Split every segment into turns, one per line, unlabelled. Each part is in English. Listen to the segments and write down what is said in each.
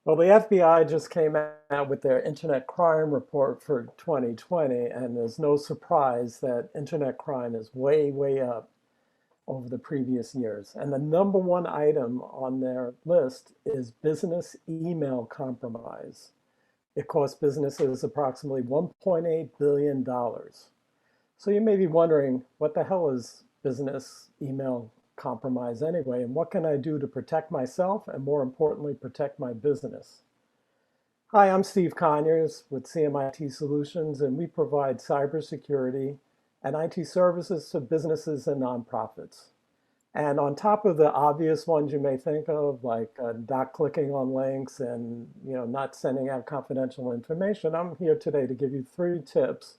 Well, the FBI just came out with their Internet Crime Report for 2020, and there's no surprise that Internet crime is way, way up over the previous years. And the number one item on their list is business email compromise. It costs businesses approximately $1.8 billion. So you may be wondering, what the hell is business email compromise anyway? And what can I do to protect myself and more importantly, protect my business? Hi, I'm Steve Conyers with CMIT Solutions, and we provide cybersecurity and IT services to businesses and nonprofits. And on top of the obvious ones you may think of, like not clicking on links and not sending out confidential information, I'm here today to give you 3 tips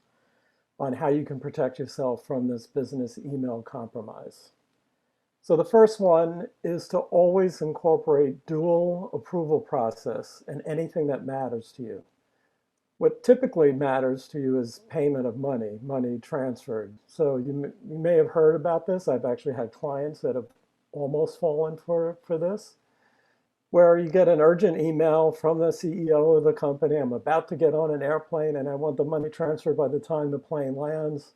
on how you can protect yourself from this business email compromise. So the first one is to always incorporate dual approval process in anything that matters to you. What typically matters to you is payment of money transferred. So you may have heard about this. I've actually had clients that have almost fallen for this, where you get an urgent email from the CEO of the company. I'm about to get on an airplane and I want the money transferred by the time the plane lands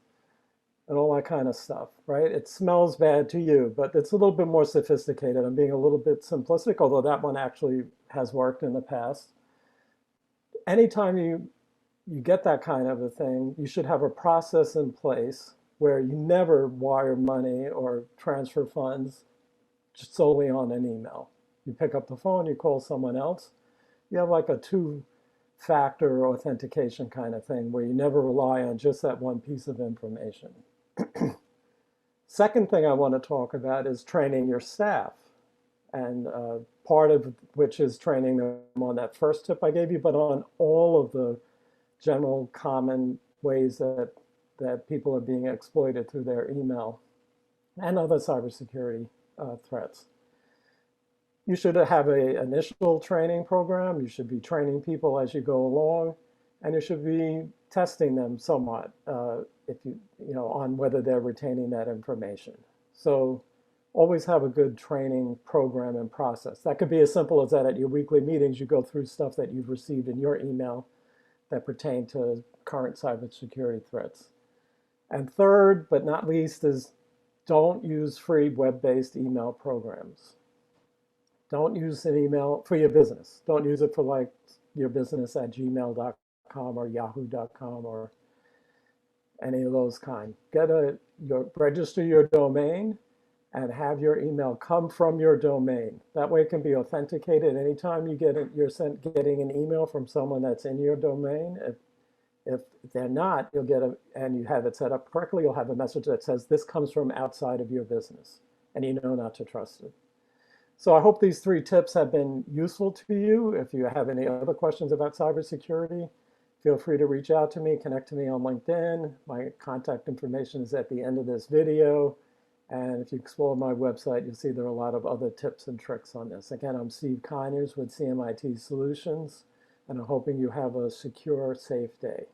and all that kind of stuff, right? It smells bad to you, but it's a little bit more sophisticated. I'm being a little bit simplistic, although that one actually has worked in the past. Anytime you get that kind of a thing, you should have a process in place where you never wire money or transfer funds just solely on an email. You pick up the phone, you call someone else. You have like a two-factor authentication kind of thing where you never rely on just that one piece of information. Second thing I want to talk about is training your staff. And part of which is training them on that first tip I gave you, but on all of the general common ways that people are being exploited through their email and other cybersecurity threats. You should have an initial training program. You should be training people as you go along, and you should be testing them somewhat if on whether they're retaining that information. So always have a good training program and process. That could be as simple as that at your weekly meetings, you go through stuff that you've received in your email that pertain to current cybersecurity threats. And third, but not least, is don't use free web-based email programs. Don't use an email for your business. Don't use it for like your business at gmail.com or yahoo.com or any of those kind. Register your domain and have your email come from your domain. That way it can be authenticated. Anytime you're getting an email from someone that's in your domain, if they're not, you'll get and you have it set up correctly, you'll have a message that says this comes from outside of your business, and you know not to trust it. So I hope these 3 tips have been useful to you. If you have any other questions about cybersecurity, feel free to reach out to me, connect to me on LinkedIn. My contact information is at the end of this video. And if you explore my website, you'll see there are a lot of other tips and tricks on this. Again, I'm Steve Conyers with CMIT Solutions, and I'm hoping you have a secure, safe day.